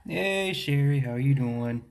Hey Sherry, how you doing?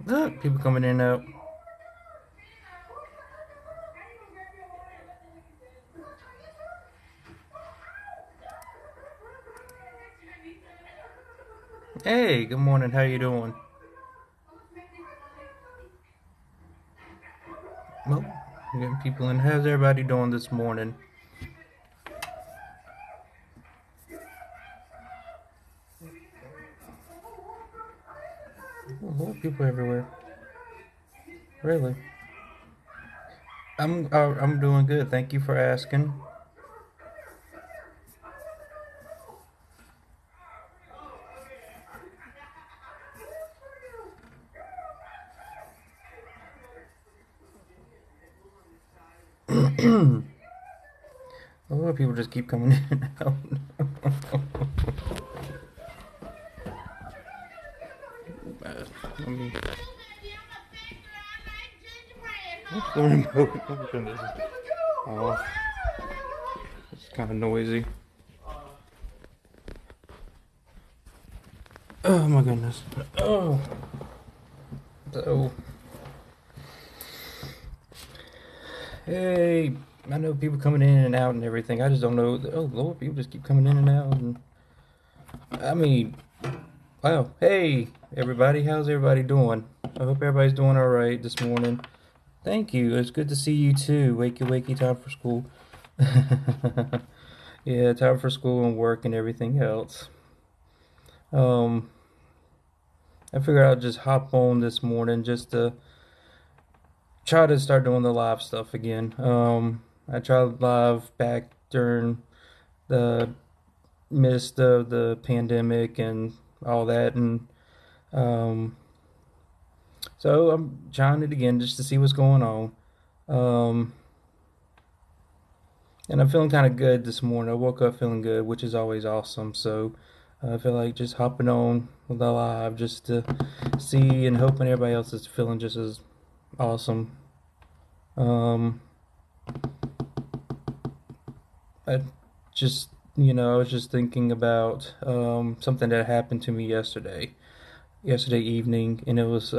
Look, people coming in and out. Hey, good morning. How you doing? Well, we're getting people in. How's everybody doing this morning? Oh, more people everywhere. Really? I'm doing good. Thank you for asking. A lot of people just keep coming in and out. Let me. What's the remote? Oh goodness. Oh, it's kind of noisy. Oh my goodness. Oh. So, hey, I know people coming in and out and everything. I just don't know. Oh Lord, people just keep coming in and out. And I mean, wow. Hey, everybody, how's everybody doing? I hope everybody's doing all right this morning. Thank you. It's good to see you too. Wakey, wakey, time for school. Yeah, time for school and work and everything else. Um, I figured I'd just hop on this morning just to try to start doing the live stuff again. I tried live back during the midst of the pandemic and all that, and um, so I'm trying it again just to see what's going on. Um, and I'm feeling kind of good this morning. I woke up feeling good, which is always awesome. So I feel like just hopping on the live just to see and hoping everybody else is feeling just as awesome. Um, I just, I was just thinking about something that happened to me yesterday evening, and it was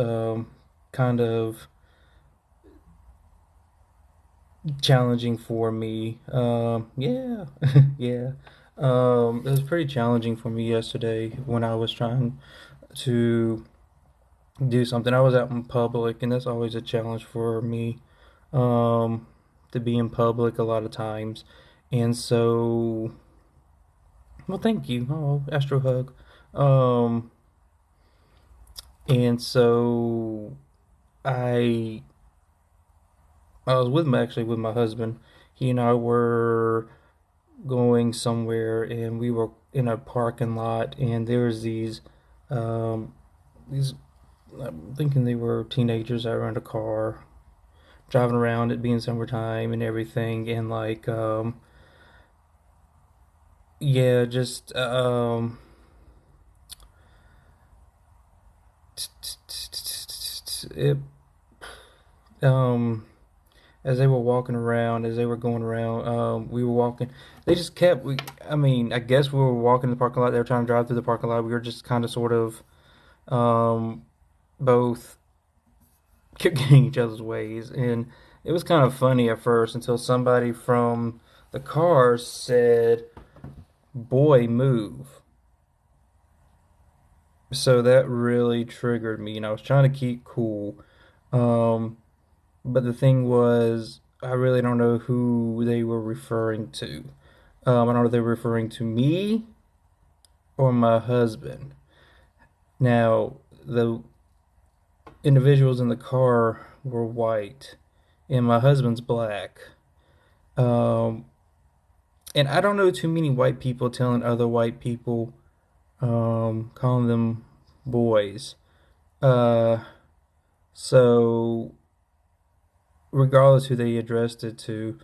kind of challenging for me. Yeah, yeah. It was pretty challenging for me yesterday when I was trying to do something. I was out in public, and that's always a challenge for me, um, to be in public a lot of times. And so, well, thank you. Oh, Astro hug. Um, and so I I was actually with my husband. He and I were going somewhere, and we were in a parking lot, and there was these I'm thinking they were teenagers that were in a car driving around, it being summertime and everything, and like yeah, just it um as they were walking around, as they were going around, we were walking. They just kept. I mean, I guess we were walking in the parking lot. They were trying to drive through the parking lot. We were just kind of, sort of, um, both kept getting each other's ways, and it was kind of funny at first until somebody from the car said, "Boy, move." So that really triggered me, and I was trying to keep cool. Um, but the thing was, I really don't know who they were referring to. I don't know if they were referring to me or my husband. Now, the individuals in the car were white, and my husband's black. Um, and I don't know too many white people telling other white people, calling them boys. Uh, so regardless who they addressed it to,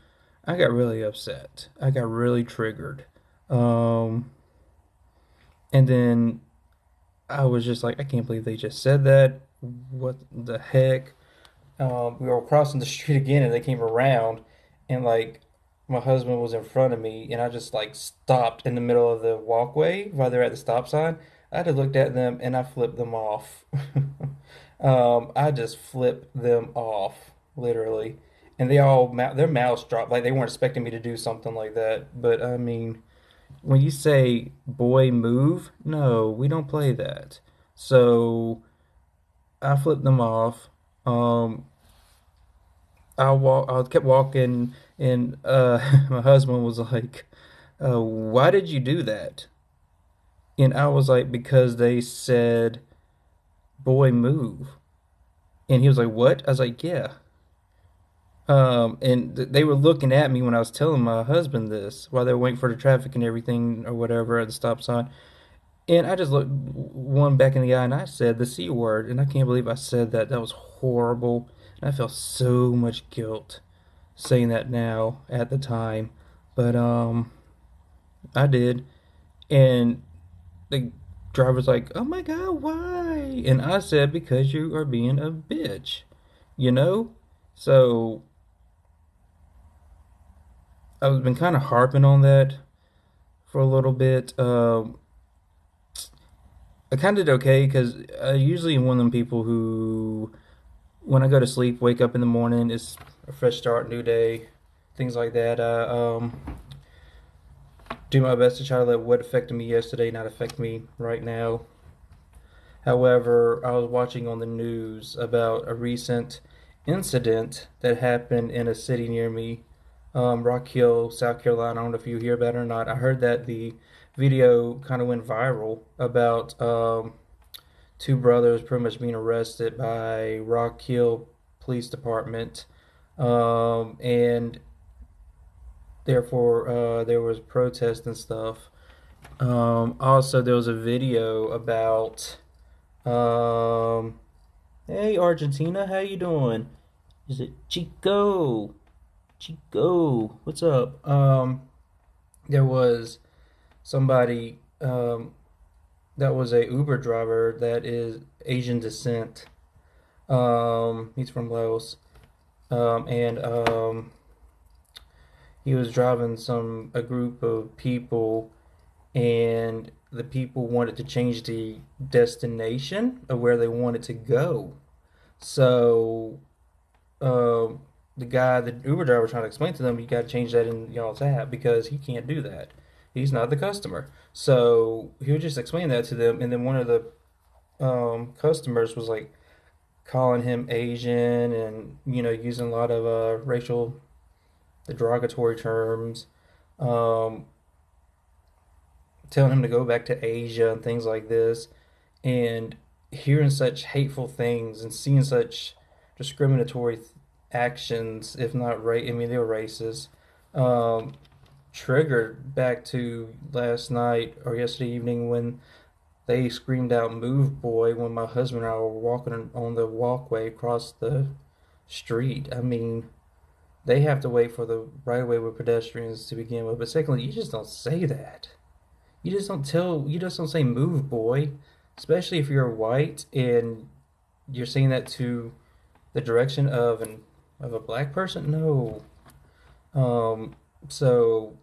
I got really upset. I got really triggered. Um, and then I was just like, I can't believe they just said that. What the heck? We were crossing the street again, and they came around, and like my husband was in front of me, and I just like stopped in the middle of the walkway while they're at the stop sign. I just looked at them and I flipped them off. I just flipped them off, literally, and they all their mouths dropped like they weren't expecting me to do something like that. But I mean, when you say "boy, move," no, we don't play that. So I flipped them off. Um, I kept walking, and my husband was like, "Why did you do that?" And I was like, "Because they said, 'boy, move.'" And he was like, "What?" I was like, "Yeah." And they were looking at me when I was telling my husband this while they were waiting for the traffic and everything or whatever at the stop sign. And I just looked one back in the eye and I said the C word. And I can't believe I said that. That was horrible. And I felt so much guilt saying that now at the time. But I did. And the driver's like, "Oh my God, why?" And I said, "Because you are being a bitch." You know? So I've been kind of harping on that for a little bit. I kind of did okay because I usually am one of them people who, when I go to sleep, wake up in the morning, it's a fresh start, new day, things like that. I do my best to try to let what affected me yesterday not affect me right now. However, I was watching on the news about a recent incident that happened in a city near me, Rock Hill, South Carolina. I don't know if you hear about it or not. I heard that the video kind of went viral about two brothers pretty much being arrested by Rock Hill Police Department, and therefore there was protest and stuff. Also, there was a video about, um, hey Argentina, how you doing? Is it Chico? Chico, what's up? There was somebody that was a Uber driver that is Asian descent. He's from Laos, and he was driving a group of people, and the people wanted to change the destination of where they wanted to go. So um, the Uber driver, was trying to explain to them, you got to change that in y'all's app because he can't do that. He's not the customer. So he would just explain that to them, and then one of the customers was like calling him Asian and using a lot of racial derogatory terms, um, telling him to go back to Asia and things like this, and hearing such hateful things and seeing such discriminatory actions, if not right, I mean they were racist. Um, Triggered back to last night or yesterday evening when they screamed out "Move, boy!" when my husband and I were walking on the walkway across the street. I mean, they have to wait for the right of way with pedestrians to begin with. But secondly, you just don't say that. You just don't say "Move, boy," especially if you're white and you're saying that to the direction of a black person. No. Um, so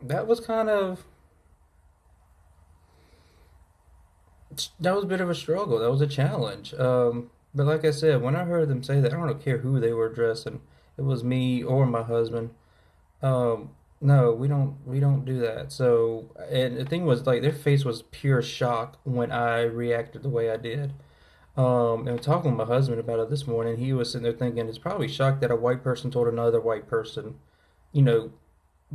that was kind of that was a bit of a struggle. That was a challenge. But like I said, when I heard them say that, I don't care who they were addressing. It was me or my husband. Um, no, we don't do that. So, and the thing was like their face was pure shock when I reacted the way I did. And talking with my husband about it this morning, he was sitting there thinking it's probably shocked that a white person told another white person, you know,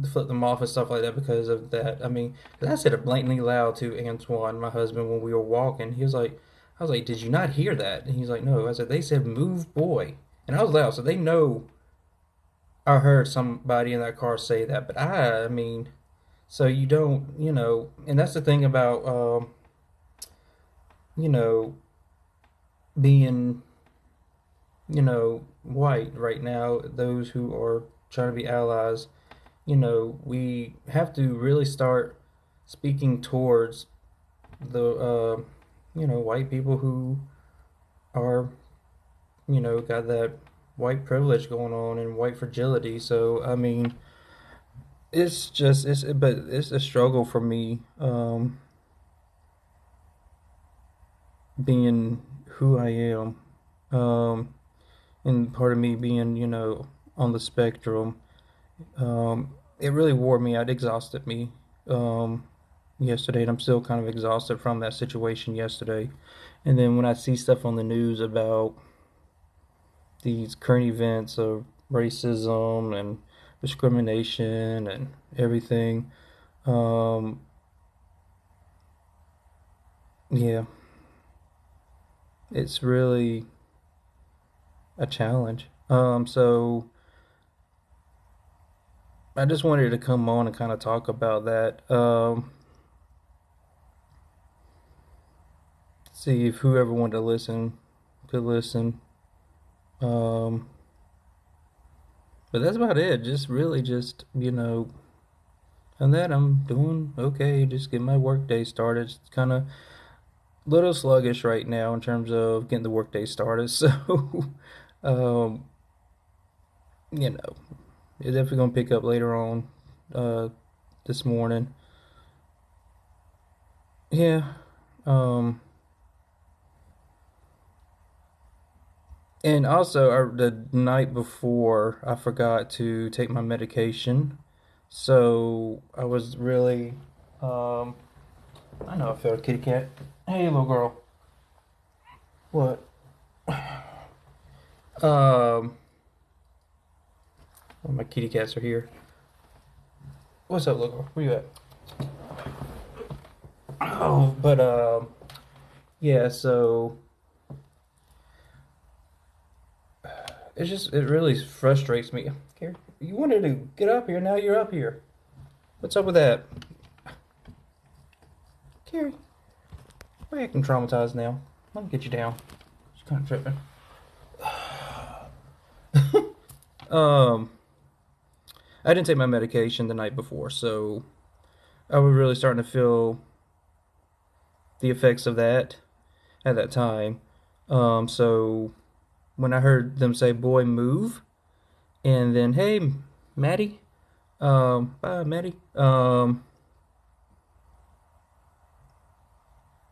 to flip them off and stuff like that because of that. I mean, 'cause I said it blatantly loud to Antoine, my husband, when we were walking. He was like, I was like, "Did you not hear that?" And he's like, "No." I said, "They said move, boy," and I was loud, so they know I heard somebody in that car say that. But I mean, so you don't, and that's the thing about, you know, being, white right now, those who are trying to be allies, we have to really start speaking towards the, white people who are, got that white privilege going on and white fragility. So, I mean, but it's a struggle for me, being who I am, um, and part of me being, on the spectrum. It really wore me out, exhausted me, um, yesterday, and I'm still kind of exhausted from that situation yesterday. And then when I see stuff on the news about these current events of racism and discrimination and everything, um, yeah, it's really a challenge. So I just wanted to come on and kind of talk about that. See if whoever wanted to listen could listen. Um, but that's about it. Just really just, and that I'm doing okay. Just getting my work day started. It's kind of a little sluggish right now in terms of getting the work day started. So, um, you know, it's definitely gonna pick up later on, uh, this morning. Yeah. Um, and also, the night before, I forgot to take my medication. So I was really, um, I know I felt a kitty cat. Hey, little girl. What? Um, well, my kitty cats are here. What's up, little girl? Where you at? Oh, but yeah. So it really frustrates me. Here, you wanted to get up here. Now you're up here. What's up with that, Carrie? Why are you acting traumatized now? Let me get you down. She's kind of tripping. Um, I didn't take my medication the night before, so I was really starting to feel the effects of that at that time. So when I heard them say "boy, move," and then "hey, Maddie," bye, Maddie.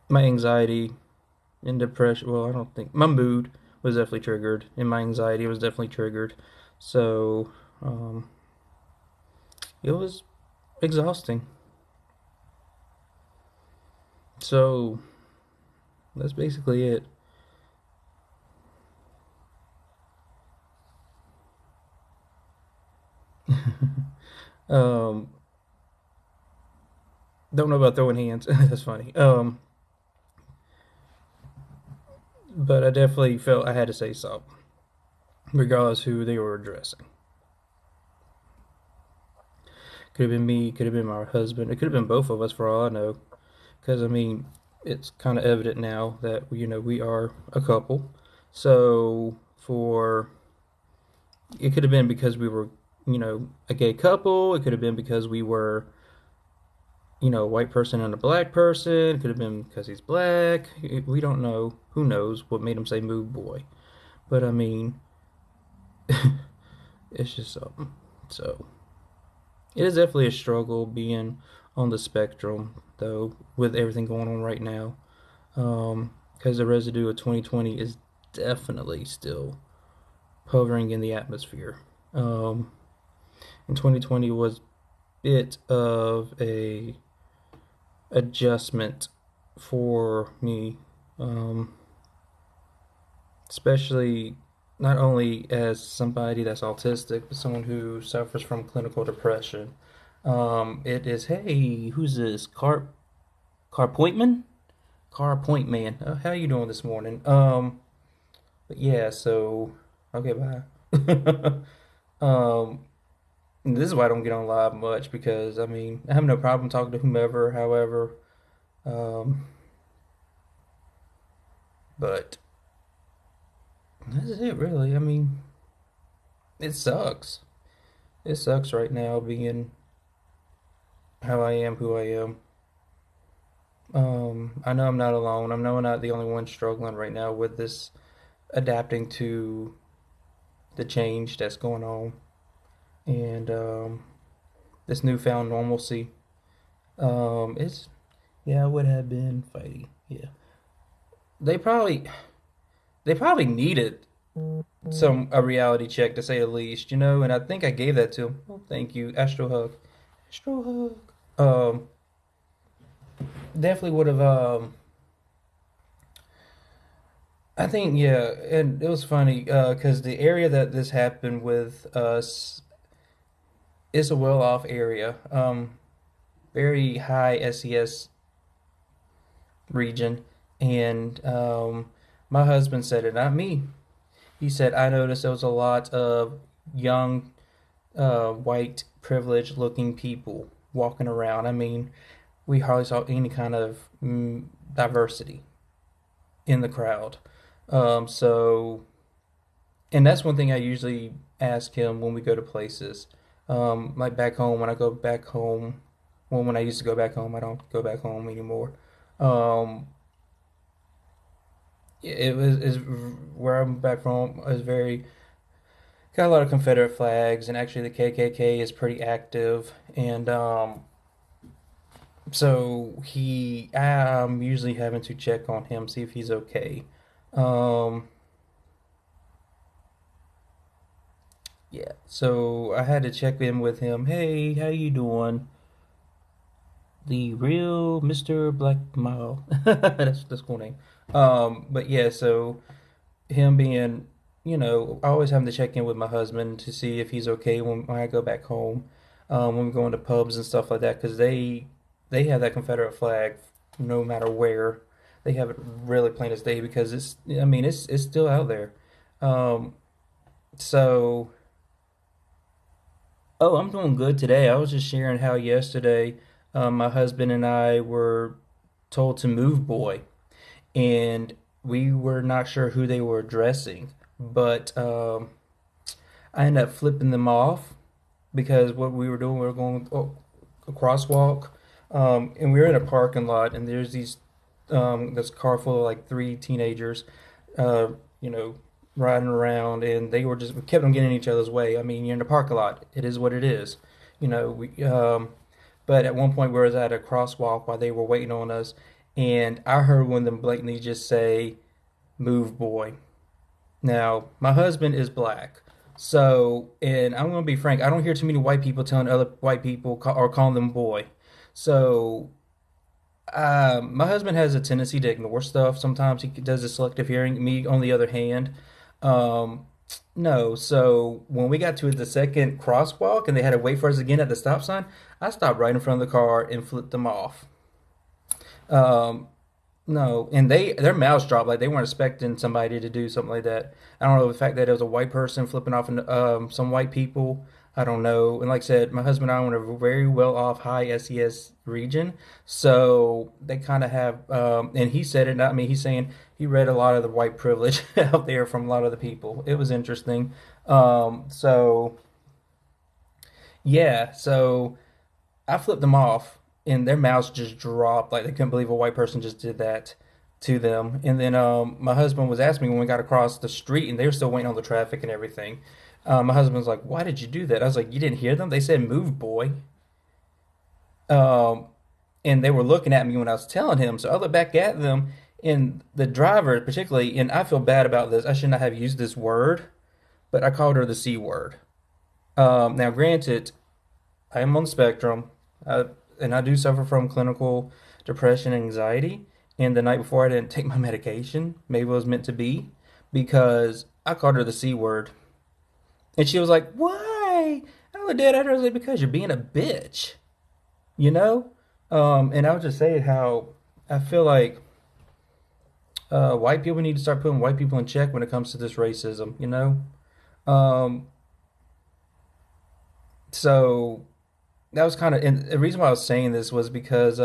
My anxiety and depression. Well, I don't think my mood was definitely triggered, and my anxiety was definitely triggered. So, um, it was exhausting. So that's basically it. um, don't know about throwing hands. That's funny. But I definitely felt I had to say something, regardless who they were addressing. Could have been me. Could have been my husband. It could have been both of us, for all I know. Because I mean, it's kind of evident now that we are a couple. So for it could have been because we were a gay couple. It could have been because we were a white person and a black person. It could have been because he's black. We don't know. Who knows what made him say "move, boy"? But I mean, it's just something. So it is definitely a struggle being on the spectrum, though, with everything going on right now. Because the residue of 2020 is definitely still hovering in the atmosphere. Um, and 2020 was a bit of a adjustment for me, um, especially not only as somebody that's autistic, but someone who suffers from clinical depression. It is, hey, who's this? Car Pointman? Car Point Man. How you doing this morning? But yeah, so okay, bye. um, this is why I don't get on live much because I mean I have no problem talking to whomever, however, um, but That's it, really. I mean, it sucks. It sucks right now being how I am, who I am. I know I'm not alone. I know I'm not the only one struggling right now with this adapting to the change that's going on and this newfound normalcy. It's yeah, I would have been fighting. Yeah, they probably they probably needed some a reality check to say the least, you know. And I think I gave that to him. Oh, thank you, Astro Hug, Astro Hug. Definitely would have. I think yeah, and it was funny because the area that this happened with us is a well-off area, very high SES region, and my husband said it, not me. He said I noticed there was a lot of young, white, privileged-looking people walking around. I mean, we hardly saw any kind of diversity in the crowd. So and that's one thing I usually ask him when we go to places. Like back home, when I go back home, well, when I used to go back home, I don't go back home anymore. Um, it was is where I'm back from is very got a lot of Confederate flags, and actually the KKK is pretty active, and so I'm usually having to check on him, see if he's okay. Um, yeah, so I had to check in with him. Hey, how you doing? The real Mr. Black Mile. That's cool name. But yeah, so him being, I always having to check in with my husband to see if he's okay when I go back home, when we go into pubs and stuff like that, because they have that Confederate flag no matter where. They have it really plain as day because I mean, it's still out there. Um, so, oh, I'm doing good today. I was just sharing how yesterday, my husband and I were told to move boy, and we were not sure who they were addressing, but I ended up flipping them off because what we were doing, we were going a crosswalk, and we were in a parking lot, and there's this car full of like three teenagers, uh, you know, riding around, and they were just we kept on getting in each other's way. I mean, you're in the parking lot; it is what it is, you know. But at one point, we was at a crosswalk while they were waiting on us, and I heard one of them blatantly just say, "Move, boy." Now, my husband is black. So, and I'm going to be frank, I don't hear too many white people telling other white people or calling them boy. So, my husband has a tendency to ignore stuff. Sometimes he does a selective hearing. Me, on the other hand, um, no. So, when we got to the second crosswalk and they had to wait for us again at the stop sign, I stopped right in front of the car and flipped them off. Um, No, and their mouths dropped like they weren't expecting somebody to do something like that. I don't know the fact that it was a white person flipping off some white people. I don't know. And like I said, my husband and I were in a very well off high SES region, so they kind of have. And he said it, not me. He's saying he read a lot of the white privilege out there from a lot of the people. It was interesting. So yeah, so I flipped them off, and their mouths just dropped like they couldn't believe a white person just did that to them. And then my husband was asking me when we got across the street, and they were still waiting on the traffic and everything. My husband was like, "Why did you do that?" I was like, "You didn't hear them? They said move, boy." Um, and they were looking at me when I was telling him. So I looked back at them, and the driver, particularly, and I feel bad about this. I should not have used this word, but I called her the C word. Now, granted, I am on the spectrum, uh, and I do suffer from clinical depression and anxiety. And the night before, I didn't take my medication. Maybe it was meant to be because I called her the C word. And she was like, "Why?" I looked at her, I was like, "Because you're being a bitch, you know?" And I was just saying how I feel like white people need to start putting white people in check when it comes to this racism, you know? Um, so that was kind of, and the reason why I was saying this was because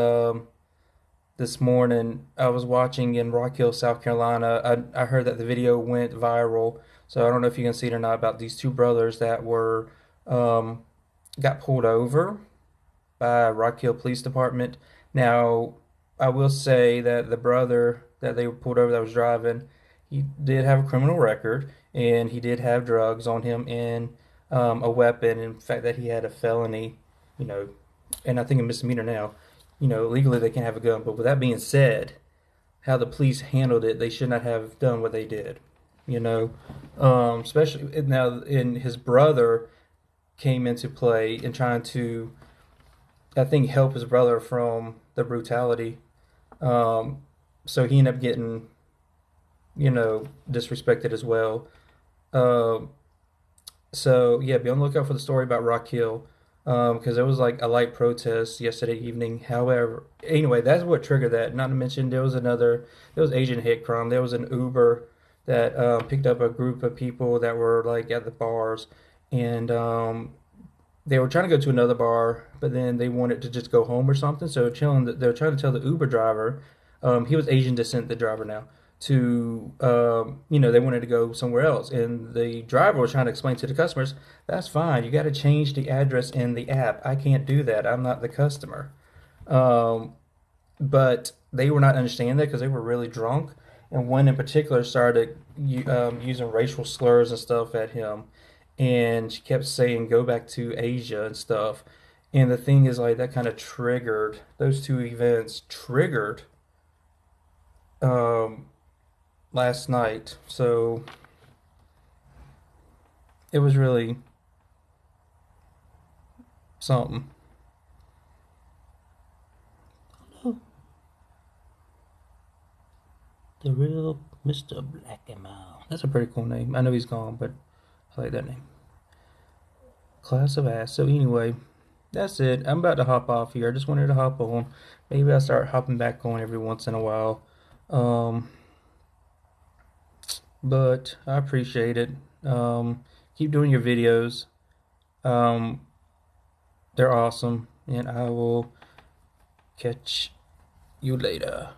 this morning. I was watching in Rock Hill, South Carolina. I heard that the video went viral. So I don't know if you can see it or not about these two brothers that were um, got pulled over by Rock Hill Police Department. Now, I will say that the brother that they pulled over that was driving, he did have a criminal record and he did have drugs on him and a weapon. In fact, that he had a felony, you know, and I think a misdemeanor now. You know, legally they can have a gun. But with that being said, how the police handled it, they should not have done what they did. You know, especially now in his brother came into play in trying to, I think, help his brother from the brutality. Um, so he ended up getting, disrespected as well. Um, so yeah, be on the lookout for the story about Rock Hill, because there was like a light protest yesterday evening. However, anyway, that's what triggered that. Not to mention there was Asian hate crime. There was an Uber that picked up a group of people that were like at the bars, and they were trying to go to another bar, but then they wanted to just go home or something. So they're trying to tell the Uber driver, he was Asian descent, the driver now, to they wanted to go somewhere else, and the driver was trying to explain to the customers, that's fine. You got to change the address in the app. I can't do that. I'm not the customer. Um, but they were not understanding that because they were really drunk, and one in particular started using racial slurs and stuff at him, and she kept saying go back to Asia and stuff. And the thing is, like, that kind of triggered those two events triggered um, last night. So it was really something. The real Mr. Blackamoor. That's a pretty cool name. I know he's gone, but I like that name. Class of Ass. So anyway, that's it. I'm about to hop off here. I just wanted to hop on. Maybe I'll start hopping back on every once in a while. Um, but I appreciate it. Keep doing your videos. Um, they're awesome. And I will catch you later.